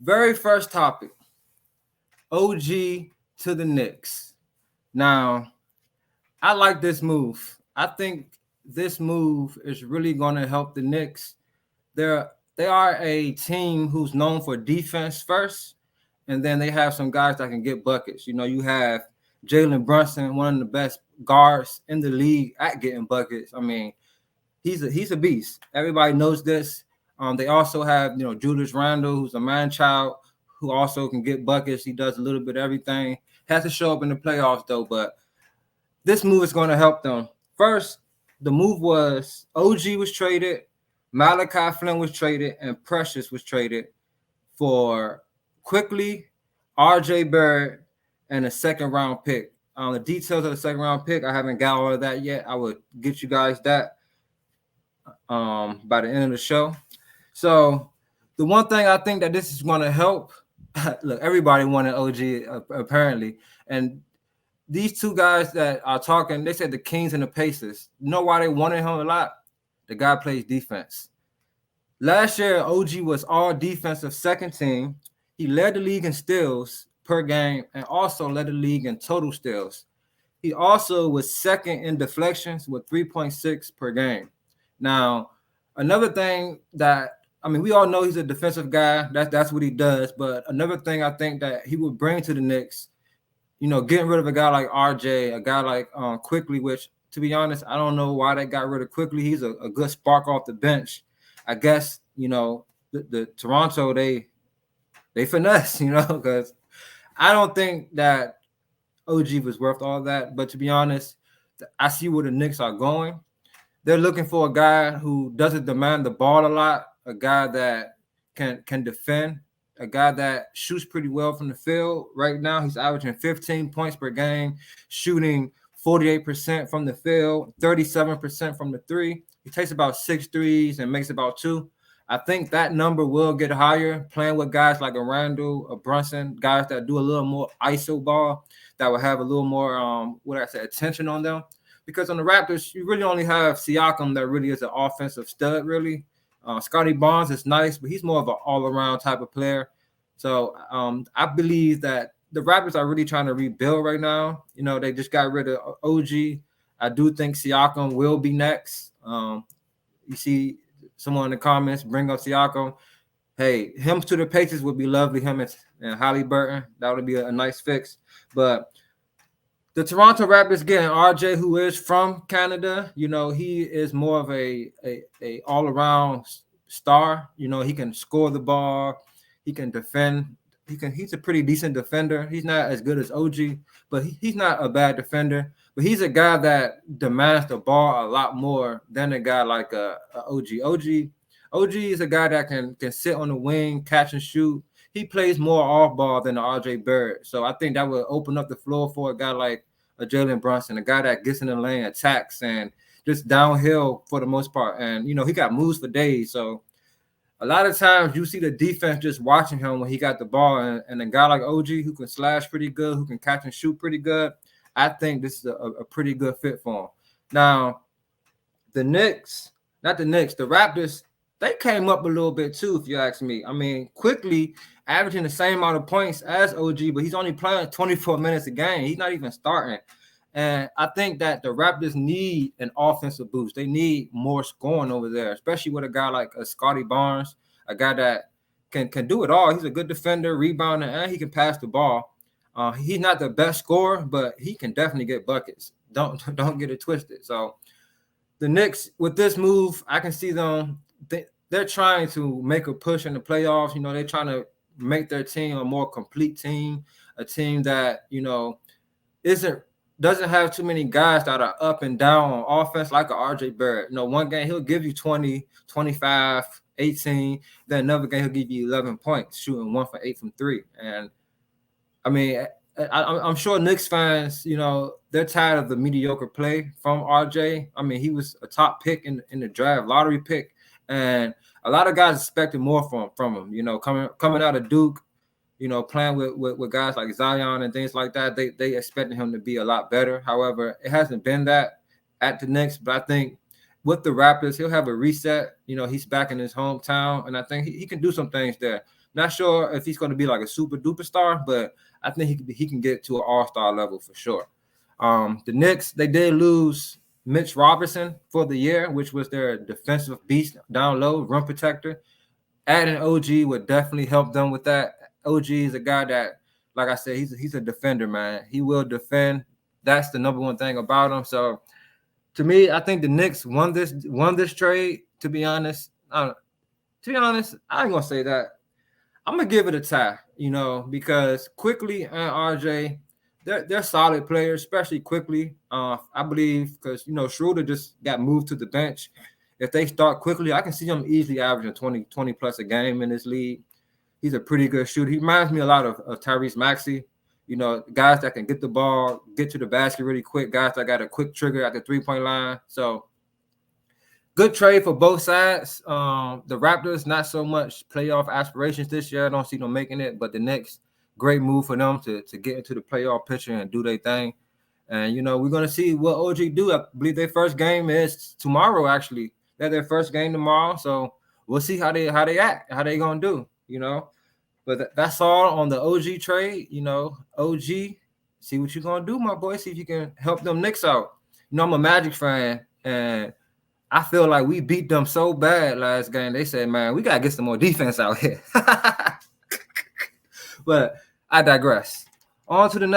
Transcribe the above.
Very first topic, OG to the Knicks. Now, I like this move. I think this move is really going to help the Knicks. They're they are a team who's known for defense first, and then they have some guys that can get buckets. You have Jalen Brunson, one of the best guards in the league at getting buckets. I mean, he's a beast. Everybody knows this. They also have Julius Randle, who's a man child, who also can get buckets. He does a little bit of everything. Has to show up in the playoffs though, but this move is going to help them. First, the move was OG was traded, Malachi Flynn was traded, and Precious was traded for quickly RJ Barrett and a second round pick. The details of the second round pick, I haven't got all of that yet. I will get you guys that by the end of the show. So the one thing I think that this is going to help, look, everybody wanted OG apparently, and these two guys that are talking, they said the Kings and the Pacers. You know why they wanted him a lot? The guy plays defense. Last year, OG was all defensive second team. He led the league in steals per game and also led the league in total steals. He also was second in deflections with 3.6 per game. Now, another thing we all know he's a defensive guy. That's what he does. But another thing I think that he would bring to the Knicks, getting rid of a guy like RJ, a guy like Quickly, which, to be honest, I don't know why they got rid of Quickly. He's a good spark off the bench. I guess, the Toronto, they finesse, because I don't think that OG was worth all that. But to be honest, I see where the Knicks are going. They're looking for a guy who doesn't demand the ball a lot, a guy that can defend, a guy that shoots pretty well from the field. Right now, he's averaging 15 points per game, shooting 48% from the field, 37% from the three. He takes about 6 threes and makes about 2. I think that number will get higher playing with guys like a Randle, a Brunson, guys that do a little more ISO ball, that will have a little more, attention on them. Because on the Raptors, you really only have Siakam that really is an offensive stud, really. Scotty Barnes is nice, but he's more of an all-around type of player. So I believe that the Raptors are really trying to rebuild right now. They just got rid of OG. I do think Siakam will be next. You see someone in the comments bring up Siakam. Hey, him to the Pacers would be lovely. Him and Halliburton, that would be a nice fix. But the Toronto Raptors getting RJ, who is from Canada. He is more of a all-around star. He can score the ball. He can defend. He's a pretty decent defender. He's not as good as OG, but he's not a bad defender. But he's a guy that demands the ball a lot more than a guy like a OG. OG is a guy that can sit on the wing, catch and shoot. He plays more off ball than RJ Barrett. So I think that would open up the floor for a guy like a Jalen Brunson, a guy that gets in the lane, attacks, and just downhill for the most part. And, he got moves for days. So a lot of times you see the defense just watching him when he got the ball. And a guy like OG who can slash pretty good, who can catch and shoot pretty good, I think this is a pretty good fit for him. Now, the Raptors, they came up a little bit too, if you ask me. I mean, quickly averaging the same amount of points as OG, but he's only playing 24 minutes a game. He's not even starting. And I think that the Raptors need an offensive boost. They need more scoring over there, especially with a guy like a Scotty Barnes, a guy that can do it all. He's a good defender, rebounder, and he can pass the ball. He's not the best scorer, but he can definitely get buckets. Don't get it twisted. So the Knicks, with this move, I can see them. They're trying to make a push in the playoffs. They're trying to make their team a more complete team, a team that doesn't have too many guys that are up and down on offense like a RJ Barrett. One game he'll give you 20, 25, 18. Then another game he'll give you 11 points, shooting 1 for 8 from 3. And I mean, I'm sure Knicks fans, they're tired of the mediocre play from RJ. I mean, he was a top pick in the draft, lottery pick, and a lot of guys expected more from him. Coming out of Duke, playing with guys like Zion and things like that, they expected him to be a lot better. However, it hasn't been that at the Knicks. But I think with the Raptors, he'll have a reset. He's back in his hometown, and I think he can do some things there. Not sure if he's going to be like a super duper star, but I think he can get to an all-star level for sure. The Knicks, they did lose Mitch Robertson for the year, which was their defensive beast down low, rim protector. Adding OG would definitely help them with that. OG is a guy that, like I said, he's a defender, man. He will defend. That's the number one thing about him. So to me, I think the Knicks won this trade. To be honest, I ain't gonna say that. I'm gonna give it a tie, because Quickly and RJ, they're solid players, especially Quickly. I believe because Schroeder just got moved to the bench. If they start Quickly, I can see him easily averaging 20 plus a game in this league. He's a pretty good shooter. He reminds me a lot of Tyrese Maxey. Guys that can get the ball, get to the basket really quick, guys that got a quick trigger at the three-point line. So good trade for both sides. The Raptors, not so much playoff aspirations this year. I don't see them making it, but the Knicks, great move for them to get into the playoff picture and do their thing. And, we're going to see what OG do. I believe their first game is tomorrow, actually. They're their first game tomorrow. So we'll see how they act, how they going to do, But that's all on the OG trade. OG, see what you're going to do, my boy. See if you can help them Knicks out. I'm a Magic fan, and I feel like we beat them so bad last game. They said, man, we got to get some more defense out here. But I digress. On to the next.